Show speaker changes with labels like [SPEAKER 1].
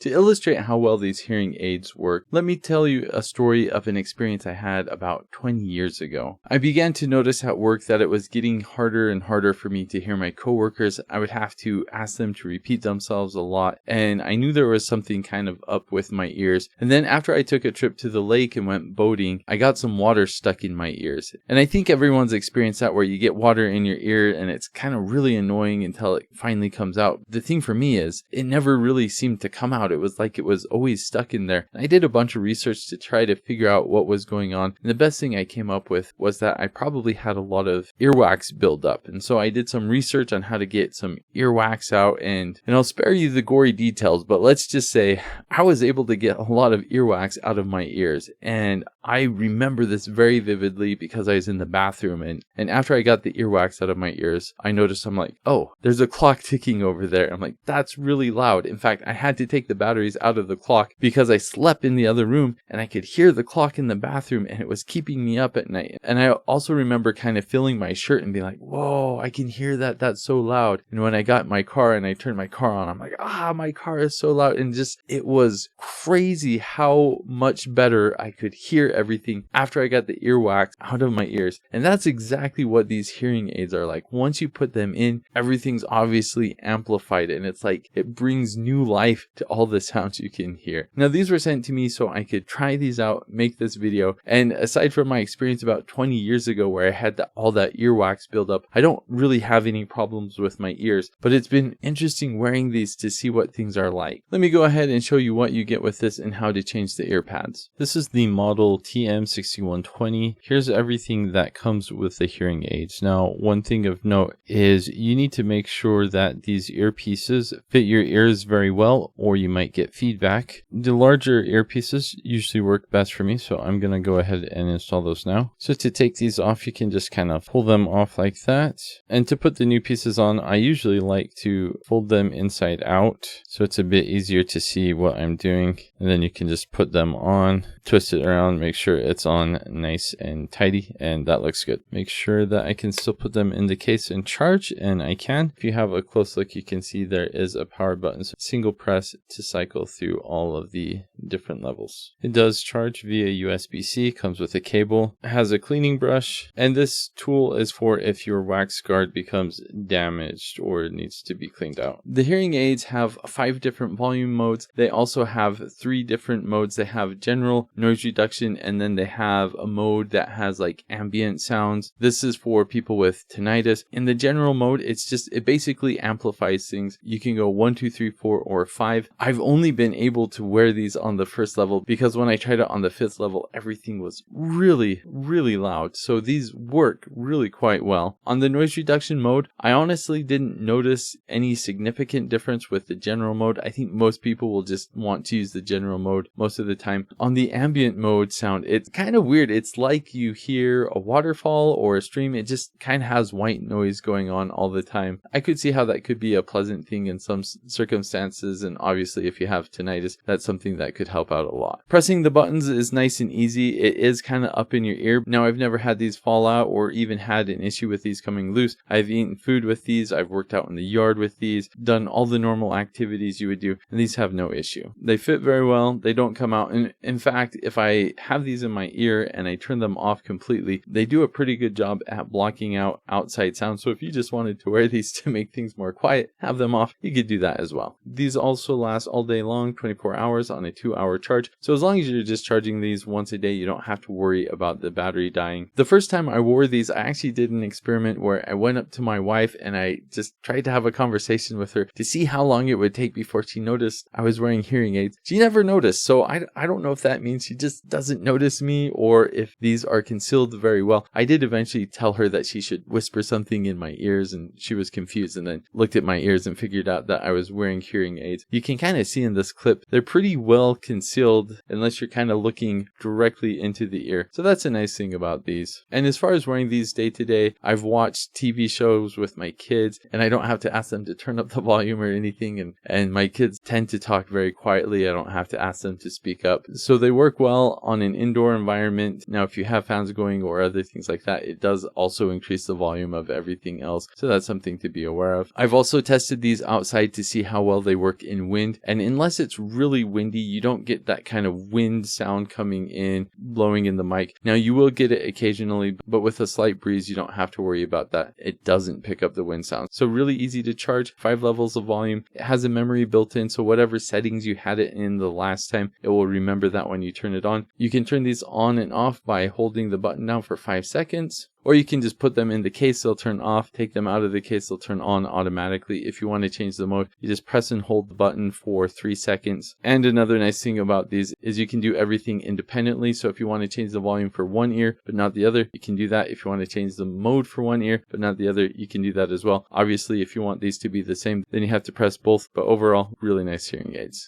[SPEAKER 1] To illustrate how well these hearing aids work, let me tell you a story of an experience I had about 20 years ago. I began to notice at work that it was getting harder and harder for me to hear my coworkers. I would have to ask them to repeat themselves a lot, and I knew there was something kind of up with my ears. And then after I took a trip to the lake and went boating, I got some water stuck in my ears. And I think everyone's experienced that, where you get water in your ear and it's kind of really annoying until it finally comes out. The thing for me is it never really seemed to come out. It was like it was always stuck in there. And I did a bunch of research to try to figure out what was going on. And the best thing I came up with was that I probably had a lot of earwax buildup. And so I did some research on how to get some earwax out, and I'll spare you the gory details, but let's just say I was able to get a lot of earwax out of my ears. And I remember this very vividly because I was in the bathroom, and after I got the earwax out of my ears, I noticed, I'm like, oh, there's a clock ticking over there. I'm like, that's really loud. In fact, I had to take the batteries out of the clock because I slept in the other room and I could hear the clock in the bathroom, and it was keeping me up at night. And I also remember kind of feeling my shirt and being like, whoa, I can hear that. That's so loud. And when I got in my car and I turned my car on, I'm like, my car is so loud. And just, it was crazy how much better I could hear everything after I got the earwax out of my ears. And that's exactly what these hearing aids are like. Once you put them in, everything's obviously amplified, and it's like it brings new life to all the sounds you can hear. Now, these were sent to me so I could try these out, make this video. And aside from my experience about 20 years ago where I had all that earwax buildup, I don't really have any problems with my ears, but it's been interesting wearing these to see what things are like. Let me go ahead and show you what you get with this and how to change the ear pads. This is the model TM6120. Here's everything that comes with the hearing aids. Now, one thing of note is you need to make sure that these earpieces fit your ears very well, or you might get feedback. The larger earpieces usually work best for me, so I'm going to go ahead and install those now. So to take these off, you can just kind of pull them off like that. And to put the new pieces on, I usually like to fold them inside out, so it's a bit easier to see what I'm doing. And then you can just put them on, twist it around, make sure it's on nice and tidy, and that looks good. Make sure that I can still put them in the case and charge, and I can. If you have a close look, you can see there is a power button, so single press to cycle through all of the different levels. It does charge via USB-C, comes with a cable, it has a cleaning brush, and this tool is for if your wax guard becomes damaged or needs to be cleaned out. The hearing aids have 5 different volume modes. They also have 3 different modes. They have general, noise reduction, and then they have a mode that has like ambient sounds. This is for people with tinnitus. In the general mode, it basically amplifies things. You can go 1, 2, 3, 4, or 5. I've only been able to wear these on the first level because when I tried it on the 5th level, everything was really, really loud. So these work really quite well. On the noise reduction mode, I honestly didn't notice any significant difference with the general mode. I think most people will just want to use the general mode most of the time. On the ambient mode sound, it's kind of weird. It's like you hear a waterfall or a stream. It just kind of has white noise going on all the time. I could see how that could be a pleasant thing in some circumstances, and obviously if you have tinnitus, that's something that could help out a lot. Pressing the buttons is nice and easy. It is kind of up in your ear. Now, I've never had these fall out or even had an issue with these coming loose. I've eaten food with these. I've worked out in the yard with these, done all the normal activities you would do, and these have no issue. They fit very well. They don't come out. And in fact, if I have these in my ear and I turn them off completely, they do a pretty good job at blocking out outside sound. So if you just wanted to wear these to make things more quiet, have them off, you could do that as well. These also last all day long, 24 hours on a 2-hour charge. So as long as you're just charging these once a day, you don't have to worry about the battery dying. The first time I wore these, I actually did an experiment where I went up to my wife and I just tried to have a conversation with her to see how long it would take before she noticed I was wearing hearing aids. She never noticed, so I don't know if that means she just doesn't notice me or if these are concealed very well. I did eventually tell her that she should whisper something in my ears, and she was confused and then looked at my ears and figured out that I was wearing hearing aids. You can kind of see in this clip, they're pretty well concealed unless you're kind of looking directly into the ear. So that's a nice thing about these. And as far as wearing these day to day, I've watched TV shows with my kids and I don't have to ask them to turn up the volume or anything. And my kids tend to talk very quietly. I don't have to ask them to speak up. So they work well on an an indoor environment, now if you have fans going or other things like that, it does also increase the volume of everything else. So that's something to be aware of. I've also tested these outside to see how well they work in wind. And unless it's really windy, you don't get that kind of wind sound coming in, blowing in the mic. Now you will get it occasionally, but with a slight breeze, you don't have to worry about that. It doesn't pick up the wind sound. So really easy to charge, 5 levels of volume. It has a memory built in, so whatever settings you had it in the last time, it will remember that when you turn it on. You can turn these on and off by holding the button down for 5 seconds. Or you can just put them in the case, they'll turn off, take them out of the case, they'll turn on automatically. If you want to change the mode, you just press and hold the button for 3 seconds. And another nice thing about these is you can do everything independently. So if you want to change the volume for one ear, but not the other, you can do that. If you want to change the mode for one ear, but not the other, you can do that as well. Obviously, if you want these to be the same, then you have to press both. But overall, really nice hearing aids.